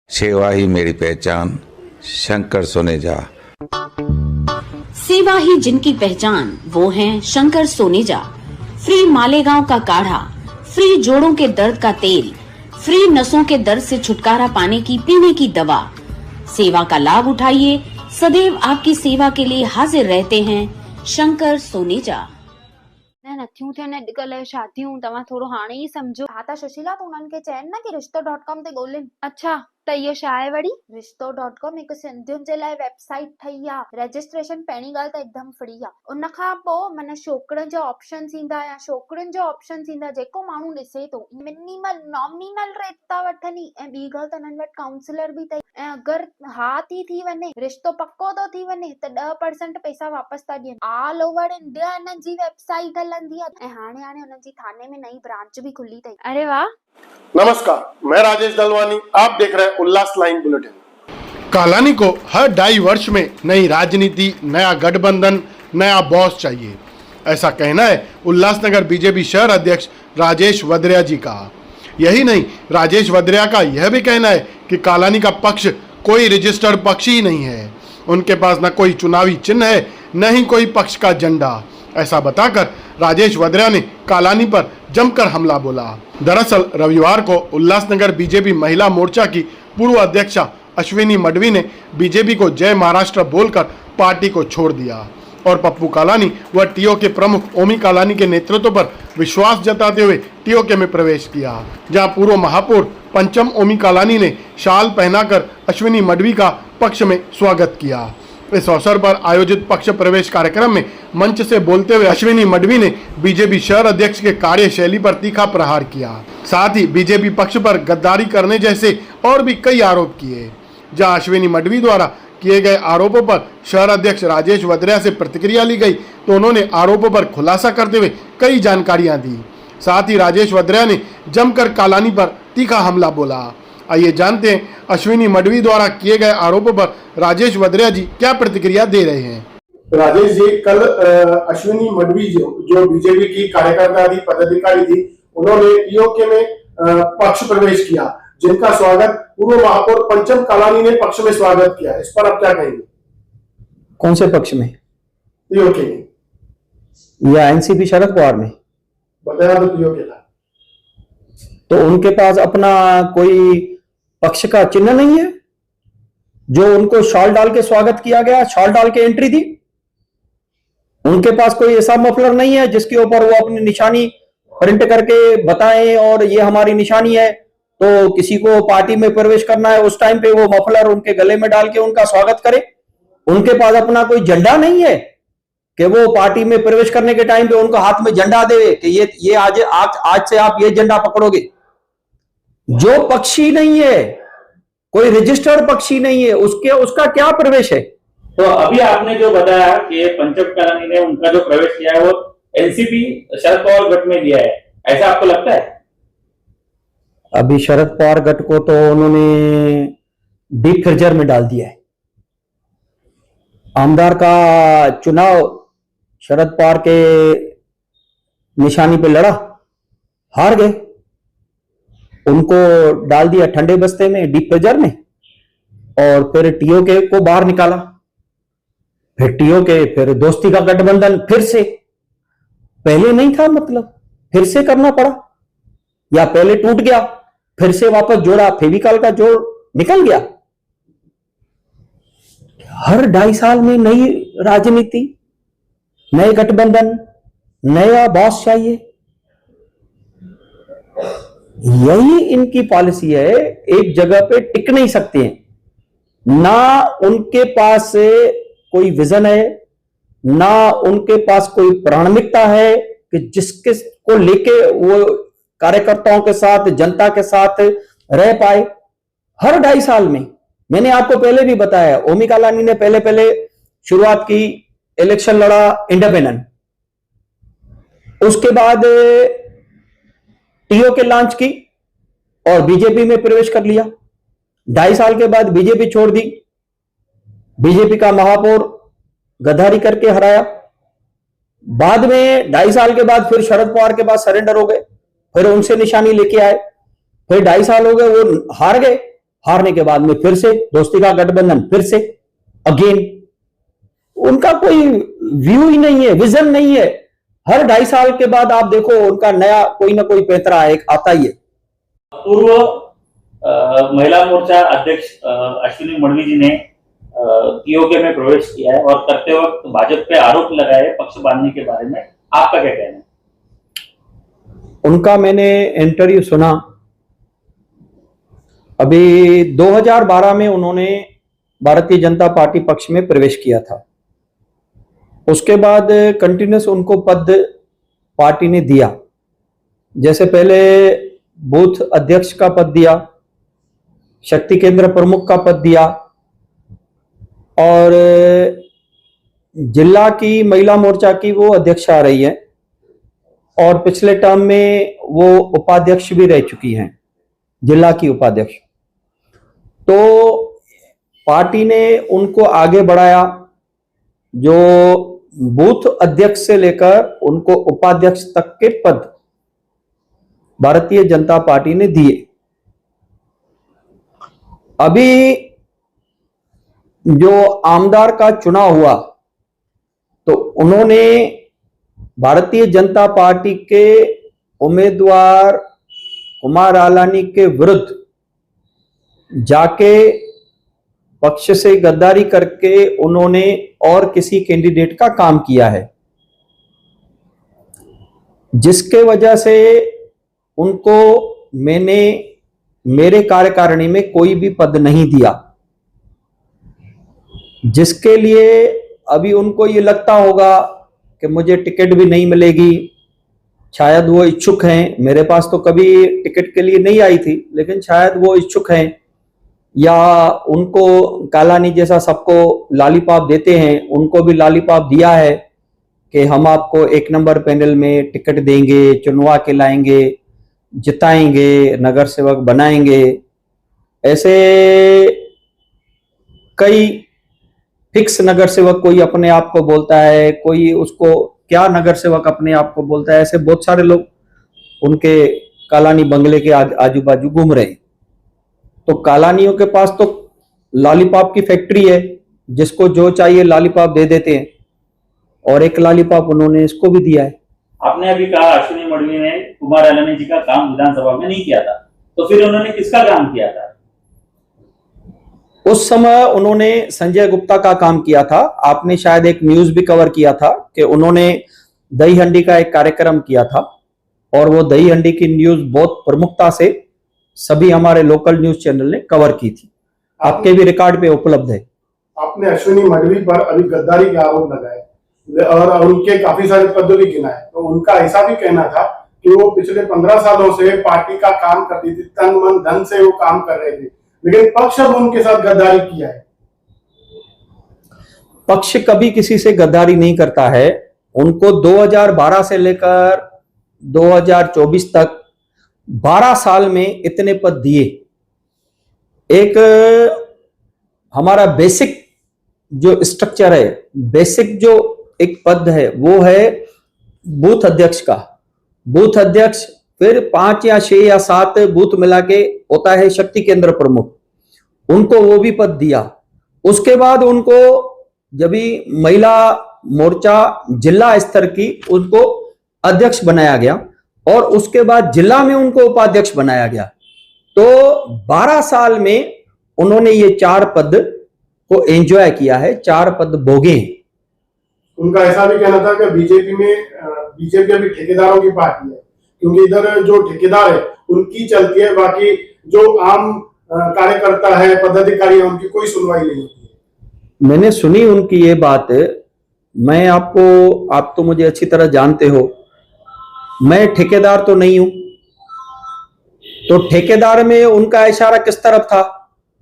सेवा ही मेरी पहचान, शंकर सोनेजा। सेवा ही जिनकी पहचान, वो हैं शंकर सोनेजा। फ्री मालेगांव का काढ़ा, फ्री जोड़ों के दर्द का तेल, फ्री नसों के दर्द से छुटकारा पाने की पीने की दवा। सेवा का लाभ उठाइए, सदैव आपकी सेवा के लिए हाजिर रहते हैं शंकर सोनेजा। नथियूं थियनि अॼुकल्ह शादियूं, तव्हां थोरो हाणे ई सम्झो। हा त सुशीला, तूं उन्हनि खे चइनि न कि रिश्तो.com ते ॻोल्हिनि। अच्छा त इहो छा आहे वरी? रिश्तो.com हिकु सिंधियुनि जे लाइ वेबसाइट ठही आहे। रजिस्ट्रेशन पहिरीं ॻाल्हि त हिकदमि फ्री आहे। उन खां पोइ माना छोकिरनि जा ऑप्शन्स ईंदा या छोकिरियुनि जा ऑप्शन्स ईंदा, जेको माण्हू ॾिसे थो। मिनिमल नॉमिनल रेट था वठनि। ऐं ॿी ॻाल्हि त हिननि वटि काउंसलर बि अथई। ऐं अगरि हा थी वञे, रिश्तो पको थो थी वञे त 10% पैसा वापसि था ॾियनि। ऑल ओवर इंडिया हिननि जी वेबसाइट हलंदी आहे। ऐं हाणे हुननि जी थाने में नई ब्रांच भी खुली अथई। अरे वाह। नमस्कार, मैं राजेश दलवानी, आप देख रहे हैं उल्लास लाइन बुलेटिन। कालानी को हर 2.5 वर्ष में नई राजनीति, नया गठबंधन, नया बॉस चाहिए, ऐसा कहना है उल्लासनगर बीजेपी शहर अध्यक्ष राजेश वद्रिया जी का। यही नहीं, राजेश वद्रिया का यह भी कहना है कि कालानी का पक्ष कोई रजिस्टर्ड पक्ष ही नहीं है। उनके पास न कोई चुनावी चिन्ह है, न ही कोई पक्ष का झंडा। ऐसा बताकर राजेश वद्रिया ने कालानी पर जमकर हमला बोला। दरअसल रविवार को उल्लासनगर बीजेपी महिला मोर्चा की पूर्व अध्यक्षा अश्विनी मडवी ने बीजेपी को जय महाराष्ट्र बोलकर पार्टी को छोड़ दिया और पप्पू कालानी व टीओ के प्रमुख ओमी कालानी के नेतृत्व पर विश्वास जताते हुए टीओके में प्रवेश किया, जहां पूर्व महापौर पंचम ओमी कालानी ने शाल पहनाकर अश्विनी मडवी का पक्ष में स्वागत किया। इस अवसर पर आयोजित पक्ष प्रवेश कार्यक्रम में मंच से बोलते हुए अश्विनी मडवी ने बीजेपी शहर अध्यक्ष के कार्यशैली पर तीखा प्रहार किया। साथ ही बीजेपी पक्ष पर गद्दारी करने जैसे और भी कई आरोप किए। जहां अश्विनी मडवी द्वारा किए गए आरोपों पर शहर अध्यक्ष राजेश वद्रिया से प्रतिक्रिया ली गई तो उन्होंने आरोपों पर खुलासा करते हुए कई जानकारियां दी। साथ ही राजेश वद्रिया ने जमकर कालानी पर तीखा हमला बोला। आइए जानते हैं अश्विनी मडवी द्वारा किए गए आरोपों पर राजेश वद्रिया जी क्या प्रतिक्रिया दे रहे हैं। राजेश जी, कल अश्विनी मडवी जो बीजेपी की कार्यकर्ता थी, पदाधिकारी थी, उन्होंने टीओके में पक्ष प्रवेश किया, जिनका स्वागत पूर्व महापौर पंचम कालानी ने पक्ष में स्वागत किया। इस पर आप क्या कहेंगे? कौन से पक्ष में? टीओके में या एनसीपी शरद पवार में? बताया तो टीओके था। तो उनके पास अपना कोई पक्ष का चिन्ह नहीं है जो उनको शॉल डाल के स्वागत किया गया, शॉल डाल के एंट्री दी? उनके पास कोई ऐसा मफलर नहीं है जिसके ऊपर वो अपनी निशानी प्रिंट करके बताएं और ये हमारी निशानी है, तो किसी को पार्टी में प्रवेश करना है उस टाइम पे वो मफलर उनके गले में डाल के उनका स्वागत करे? उनके पास अपना कोई झंडा नहीं है कि वो पार्टी में प्रवेश करने के टाइम पे उनको हाथ में झंडा दे कि ये आज से आप ये झंडा पकड़ोगे। जो पक्षी नहीं है, कोई रजिस्टर्ड पक्षी नहीं है, उसका क्या प्रवेश है? तो अभी आपने जो बताया कि पंचम कालानी ने उनका जो प्रवेश किया है वो एनसीपी शरद पवार गठ में दिया है, ऐसा आपको लगता है? अभी शरद पवार गठ को तो उन्होंने डीप फ्रीजर में डाल दिया है। आमदार का चुनाव शरद पवार के निशानी पे लड़ा, हार गए, उनको डाल दिया ठंडे बस्ते में, डीप फ्रीजर में, और फिर टीओके को बाहर निकाला। फिर टीओके, फिर दोस्ती का गठबंधन फिर से, पहले नहीं था मतलब फिर से करना पड़ा, या पहले टूट गया फिर से वापस जोड़ा, फेविकॉल का जोड़ निकल गया। हर 2.5 साल में नई राजनीति, नए गठबंधन, नया बॉस चाहिए, यही इनकी पॉलिसी है। एक जगह पे टिक नहीं सकते हैं। ना उनके पास कोई विजन है, ना उनके पास कोई प्रामाणिकता है कि जिसके को लेके वो कार्यकर्ताओं के साथ, जनता के साथ रह पाए। हर 2.5 साल में, मैंने आपको पहले भी बताया, ओमी कालानी ने पहले शुरुआत की, इलेक्शन लड़ा इंडिपेंडेंट, उसके बाद टीओके लॉन्च की और बीजेपी में प्रवेश कर लिया। 2.5 साल के बाद बीजेपी छोड़ दी, बीजेपी का महापौर गद्दारी करके हराया। बाद में 2.5 साल के बाद फिर शरद पवार के पास सरेंडर हो गए, फिर उनसे निशानी लेके आए, फिर 2.5 साल हो गए, वो हार गए, हारने के बाद में फिर से दोस्ती का गठबंधन, फिर से अगेन। उनका कोई व्यू ही नहीं है, विजन नहीं है। हर 2.5 साल के बाद आप देखो उनका नया कोई ना कोई पैंतरा एक आता ही है। पूर्व महिला मोर्चा अध्यक्ष अश्विनी मडवी जी ने पीओके में प्रवेश किया है और करते वक्त भाजपा पे आरोप लगाए पक्ष बांधने के बारे में, आपका क्या कहना है? उनका मैंने इंटरव्यू सुना। अभी 2012 में उन्होंने भारतीय जनता पार्टी पक्ष में प्रवेश किया था। उसके बाद कंटिन्यूस उनको पद पार्टी ने दिया। जैसे पहले बूथ अध्यक्ष का पद दिया, शक्ति केंद्र प्रमुख का पद दिया, और जिला की महिला मोर्चा की वो अध्यक्ष आ रही है, और पिछले टर्म में वो उपाध्यक्ष भी रह चुकी हैं, जिला की उपाध्यक्ष। तो पार्टी ने उनको आगे बढ़ाया, जो बूथ अध्यक्ष से लेकर उनको उपाध्यक्ष तक के पद भारतीय जनता पार्टी ने दिए। अभी जो आमदार का चुनाव हुआ तो उन्होंने भारतीय जनता पार्टी के उम्मीदवार कुमार आलानी के विरुद्ध जाके पक्ष से गद्दारी करके उन्होंने और किसी कैंडिडेट का काम किया है, जिसके वजह से उनको मैंने मेरे कार्यकारिणी में कोई भी पद नहीं दिया, जिसके लिए अभी उनको ये लगता होगा कि मुझे टिकट भी नहीं मिलेगी। शायद वो इच्छुक हैं, मेरे पास तो कभी टिकट के लिए नहीं आई थी, लेकिन शायद वो इच्छुक हैं, या उनको कालानी जैसा सबको लॉलीपॉप देते हैं, उनको भी लॉलीपॉप दिया है कि हम आपको 1 नंबर पैनल में टिकट देंगे, चुनवा के लाएंगे, जिताएंगे, नगर सेवक बनाएंगे। ऐसे कई फिक्स नगर सेवक कोई अपने आप को बोलता है, कोई उसको क्या नगर सेवक अपने आप को बोलता है। ऐसे बहुत सारे लोग उनके कालानी बंगले के आजू बाजू घूम रहे हैं। तो कालानियों के पास तो लॉलीपॉप की फैक्ट्री है, जिसको जो चाहिए लॉलीपॉप दे देते हैं, और एक लॉलीपॉप उन्होंने इसको भी दिया है। आपने अभी कहा अश्विनी मडवी ने कुमार आलानी जी का काम विधानसभा में नहीं किया था, तो फिर उन्होंने किसका काम किया था? उस समय उन्होंने संजय गुप्ता का काम किया था। आपने शायद एक न्यूज भी कवर किया था कि उन्होंने दही हंडी का एक कार्यक्रम किया था, और वो दही हंडी की न्यूज बहुत प्रमुखता से सभी हमारे लोकल न्यूज चैनल ने कवर की थी। आपके भी रिकॉर्ड पे उपलब्ध है। आपने अश्विनी मडवी पर अभी गद्दारी के आरोप लगाए और उनके काफी सारे पद भी गिनाए, तो उनका ऐसा भी कहना था कि वो पिछले 15 सालों से पार्टी का काम करती थी, तन मन धन से वो काम कर रहे थे, लेकिन पक्ष अब उनके साथ गद्दारी किया है। पक्ष कभी किसी से गद्दारी नहीं करता है। उनको 2012 से लेकर 2024 तक 12 साल में इतने पद दिए। एक हमारा बेसिक जो स्ट्रक्चर है, बेसिक जो एक पद है, वो है बूथ अध्यक्ष का। बूथ अध्यक्ष, फिर 5 या 6 या 7 बूथ मिला के होता है शक्ति केंद्र प्रमुख, उनको वो भी पद दिया। उसके बाद उनको जब भी महिला मोर्चा जिला स्तर की उनको अध्यक्ष बनाया गया, और उसके बाद जिला में उनको उपाध्यक्ष बनाया गया। तो 12 साल में उन्होंने ये 4 पद को एंजॉय किया है, 4 पद भोगे हैं। उनका ऐसा भी कहना था कि बीजेपी अभी ठेकेदारों की पार्टी है, क्योंकि इधर जो ठेकेदार है उनकी चलती है, बाकी जो आम कार्यकर्ता है, पदाधिकारी है, उनकी कोई सुनवाई नहीं होती है। मैंने सुनी उनकी ये बात। मैं आप तो मुझे अच्छी तरह जानते हो, मैं ठेकेदार तो नहीं हूं, तो ठेकेदार में उनका इशारा किस तरफ था?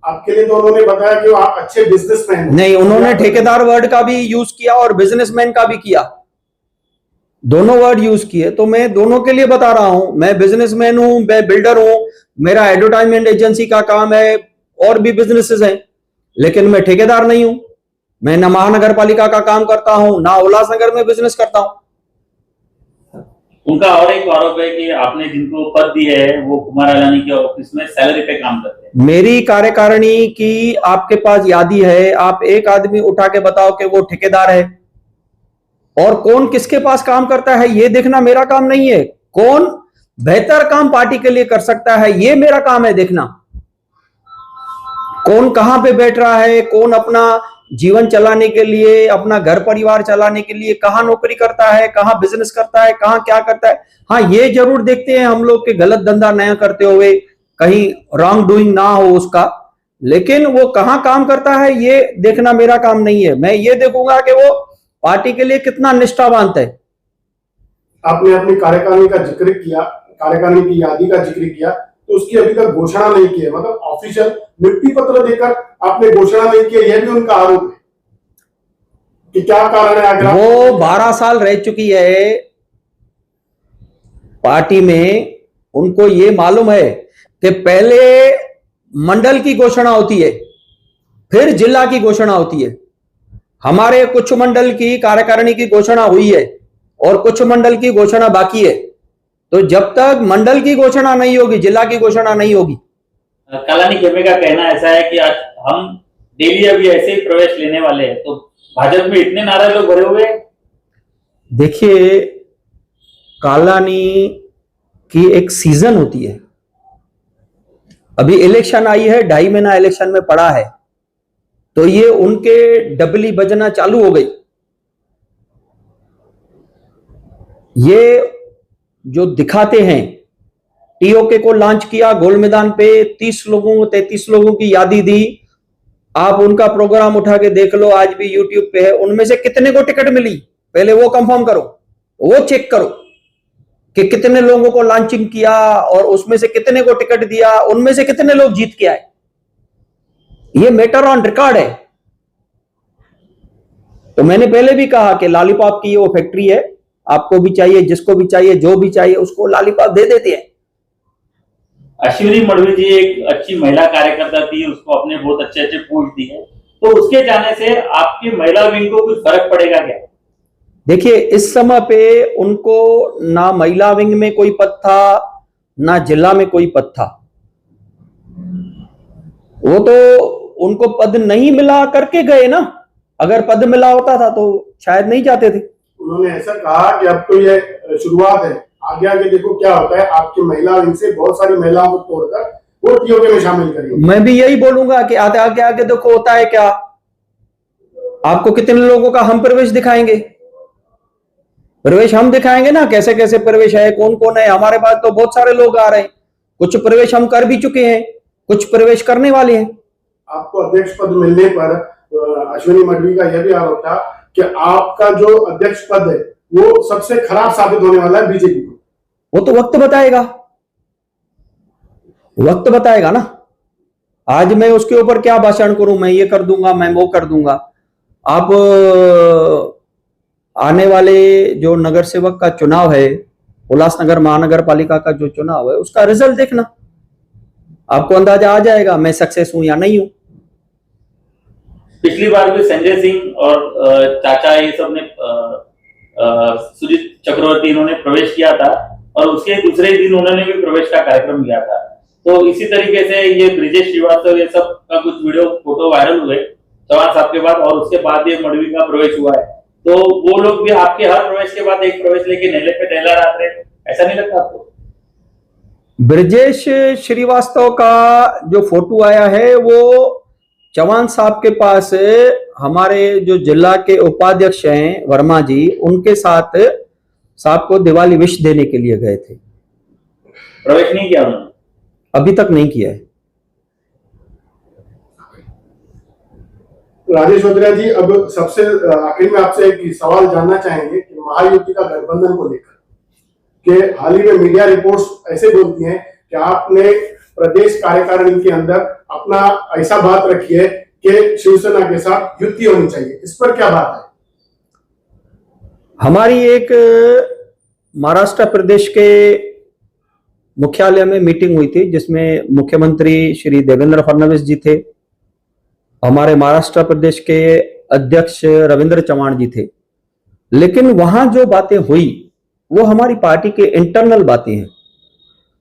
आपके लिए तो उन्होंने बताया कि आप अच्छे बिजनेसमैन। नहीं, उन्होंने ठेकेदार वर्ड का भी यूज किया और बिजनेसमैन का भी किया, दोनों वर्ड यूज किए। तो मैं दोनों के लिए बता रहा हूं, मैं बिजनेसमैन हूं, मैं बिल्डर हूं, मेरा एडवर्टाइजमेंट एजेंसी का काम है, और भी बिजनेसेस हैं, लेकिन मैं ठेकेदार नहीं हूं। मैं ना महानगर पालिका का काम करता हूं, ना उल्लासनगर में बिजनेस करता हूं। उनका और एक आरोप है कि आपने जिनको पद दिए है वो कुमार अलानी के ऑफिस में सैलरी पे काम करते हैं। मेरी कार्यकारिणी की आपके पास यादी है, आप एक आदमी उठा के बताओ कि वो ठेकेदार है, और कौन किसके पास काम करता है ये देखना मेरा काम नहीं है। कौन बेहतर काम पार्टी के लिए कर सकता है ये मेरा काम है देखना। कौन कहां पे बैठ रहा है, कौन अपना जीवन चलाने के लिए, अपना घर परिवार चलाने के लिए कहां नौकरी करता है, कहां बिजनेस करता है, कहां क्या करता है। हाँ, ये जरूर देखते हैं हम लोग के गलत धंधा नया करते हुए कहीं रॉन्ग डूइंग ना हो उसका, लेकिन वो कहां काम करता है ये देखना मेरा काम नहीं है। मैं ये देखूंगा कि वो पार्टी के लिए कितना निष्ठावान है। आपने अपनी कार्यकारिणी का जिक्र किया, कार्यकारिणी की यादी का जिक्र किया, तो उसकी अभी तक घोषणा नहीं की है, मतलब ऑफिशियल नियुक्ति पत्र देकर आपने घोषणा नहीं की है, यह भी उनका आरोप है कि क्या कारण है आगे। वो 12 साल रह चुकी है पार्टी में, उनको ये मालूम है कि पहले मंडल की घोषणा होती है फिर जिला की घोषणा होती है। हमारे कुछ मंडल की कार्यकारिणी की घोषणा हुई है और कुछ मंडल की घोषणा बाकी है, तो जब तक मंडल की घोषणा नहीं होगी जिला की घोषणा नहीं होगी। कालानी खेमे का कहना ऐसा है कि आज हम डेली अभी ऐसे ही प्रवेश लेने वाले हैं, तो भाजपा में इतने नारे लोग भरे हुए हैं। देखिए, कालानी की एक सीजन होती है, अभी इलेक्शन आई है, 2.5 महीना इलेक्शन में पड़ा है, तो ये उनके डबली बजना चालू हो गई। ये जो दिखाते हैं, टीओके को लॉन्च किया गोल मैदान पे, 30 लोगों 33 लोगों की यादी दी, आप उनका प्रोग्राम उठा के देख लो, आज भी यूट्यूब पे है। उनमें से कितने को टिकट मिली पहले वो कंफर्म करो, वो चेक करो कि कितने लोगों को लॉन्चिंग किया और उसमें से कितने को टिकट दिया, उनमें से कितने लोग जीत के आए। ये मैटर ऑन रिकॉर्ड है। तो मैंने पहले भी कहा कि लॉलीपॉप की वो फैक्ट्री है, आपको भी चाहिए, जिसको भी चाहिए, जो भी चाहिए उसको लॉलीपॉप दे देते हैं। अश्विनी मडवी जी एक अच्छी महिला कार्यकर्ता थी, उसको अपने बहुत अच्छे अच्छे पोस्ट दिए, तो उसके जाने से आपकी महिला विंग को कुछ फर्क पड़ेगा क्या? देखिए, इस समय पे उनको ना महिला विंग में कोई पद था ना जिला में कोई पद था। वो तो उनको पद नहीं मिला करके गए ना, अगर पद मिला होता था तो शायद नहीं जाते थे। उन्होंने ऐसा कहा कि अब तो ये शुरुआत है, आगे आगे देखो क्या होता है, आपकी महिला विंग से बहुत सारी महिलाओं को तोड़कर वो टीओके में शामिल करिए। मैं भी यही बोलूंगा कि आगे आगे आगे देखो होता है क्या। आपको कितने लोगों का हम प्रवेश दिखाएंगे, प्रवेश हम दिखाएंगे ना, कैसे कैसे प्रवेश है, कौन कौन है। हमारे पास तो बहुत सारे लोग आ रहे हैं, कुछ प्रवेश हम कर भी चुके हैं, कुछ प्रवेश करने वाले हैं। आपको अध्यक्ष पद मिलने पर अश्विनी मडवी का यह भी आरोप था कि आपका जो अध्यक्ष पद है वो सबसे खराब साबित होने वाला है बीजेपी को। वो तो वक्त बताएगा, वक्त बताएगा ना। आज मैं उसके ऊपर क्या भाषण करूं, मैं ये कर दूंगा, मैं वो कर दूंगा। आप आने वाले जो नगर सेवक का चुनाव है, उल्लासनगर महानगर पालिका का जो चुनाव है, उसका रिजल्ट देखना, आपको अंदाजा आ जाएगा मैं सक्सेस हूं या नहीं हूं। पिछली बार भी संजय सिंह और चाचा ये सब ने सुजीत चक्रवर्ती इन्होंने प्रवेश किया था और उसके दूसरे दिन उन्होंने भी प्रवेश का कार्यक्रम किया था। तो इसी तरीके से ये ब्रिजेश श्रीवास्तव ये सब का कुछ वीडियो फोटो वायरल हुए चौहान साहब के बाद, और उसके बाद ये मडवी का प्रवेश हुआ है। तो वो लोग भी आपके हर प्रवेश के बाद एक प्रवेश लेके नेले पे टहला रहे, ऐसा नहीं लगता आपको? ब्रिजेश श्रीवास्तव का जो फोटो आया है वो चौहान साहब के पास हमारे जो जिला के उपाध्यक्ष हैं वर्मा जी, उनके साथ साहब को दिवाली विश देने के लिए गए थे। प्रवेश नहीं किया उन्होंने? अभी तक नहीं किया है। राजेश वोत्रा जी, अब सबसे आखिर में आपसे एक सवाल जानना चाहेंगे कि महायुति का गठबंधन को लेकर कि हाल ही में मीडिया रिपोर्ट्स ऐसे बोलती हैं कि आपने प्रदेश कार्यकारिणी के अंदर अपना ऐसा बात रखी है कि शिवसेना के साथ युति होनी चाहिए, इस पर क्या बात है? हमारी एक महाराष्ट्र प्रदेश के मुख्यालय में मीटिंग हुई थी जिसमें मुख्यमंत्री श्री देवेंद्र फडणवीस जी थे, हमारे महाराष्ट्र प्रदेश के अध्यक्ष रविंद्र चव्हाण जी थे। लेकिन वहां जो बातें हुई वो हमारी पार्टी के इंटरनल बातें हैं।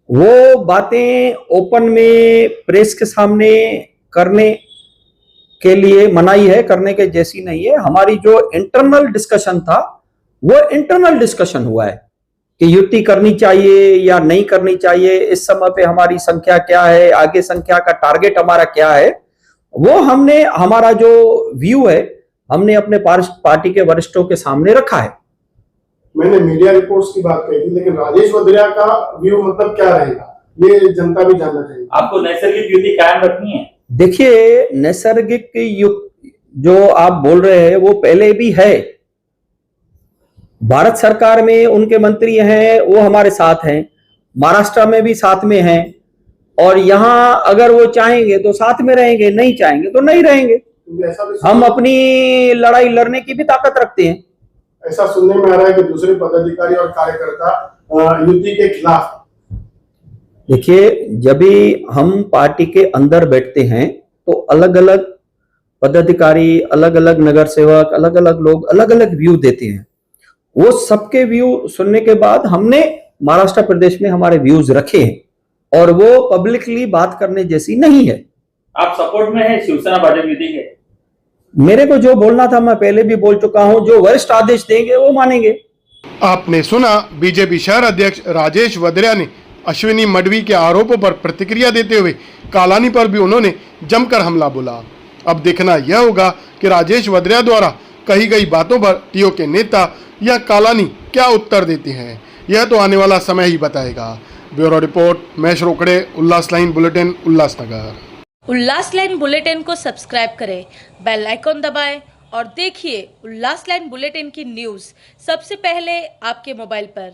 वो बातें ओपन में प्रेस के सामने करने के लिए मनाही है, करने के जैसी नहीं है। हमारी जो इंटरनल डिस्कशन था वो इंटरनल डिस्कशन हुआ है कि युति करनी चाहिए या नहीं करनी चाहिए, इस समय पे हमारी संख्या क्या है, आगे संख्या का टारगेट हमारा क्या है, वो हमने, हमारा जो व्यू है हमने अपने पार्टी के वरिष्ठों के सामने रखा है। मैंने मीडिया रिपोर्ट्स की बात कही थी, लेकिन राजेश वद्रिया का व्यू मतलब क्या रहेगा, ये जनता भी जानना चाहिए। आपको नैसर्गिक युति कायम रखनी है। देखिए, नैसर्गिक युग जो आप बोल रहे हैं वो पहले भी है। भारत सरकार में उनके मंत्री हैं, वो हमारे साथ हैं, महाराष्ट्र में भी साथ में हैं, और यहां अगर वो चाहेंगे तो साथ में रहेंगे, नहीं चाहेंगे तो नहीं रहेंगे। हम अपनी लड़ाई लड़ने की भी ताकत रखते हैं। ऐसा सुनने में आ रहा है कि दूसरे पदाधिकारी और कार्यकर्ता युति के खिलाफ। देखिए, जब भी हम पार्टी के अंदर बैठते हैं तो अलग अलग पदाधिकारी, अलग अलग नगर सेवक, अलग अलग लोग अलग अलग व्यू देते हैं। वो सबके व्यू सुनने के बाद हमने महाराष्ट्र प्रदेश में हमारे व्यूज रखे हैं और वो पब्लिकली बात करने जैसी नहीं है। आप सपोर्ट में है शिवसेना भाजपा युति के? मेरे को जो बोलना था मैं पहले भी बोल चुका हूं, जो वरिष्ठ आदेश देंगे वो मानेंगे। आपने सुना बीजेपी शहर अध्यक्ष राजेश वद्रिया ने अश्विनी मडवी के आरोपों पर प्रतिक्रिया देते हुए कालानी पर भी उन्होंने जमकर हमला बोला। अब देखना यह होगा कि राजेश वद्रिया द्वारा कही गई बातों पर टीओ के नेता या कालानी क्या उत्तर देते हैं, यह तो आने वाला समय ही बताएगा। ब्यूरो रिपोर्ट, महेश रोकड़े, उल्लास लाइन बुलेटिन, उल्लासनगर। उल्लास लाइन बुलेटिन को सब्सक्राइब करें, बेल आइकॉन दबाएं और देखिए उल्लास लाइन बुलेटिन की न्यूज़ सबसे पहले आपके मोबाइल पर।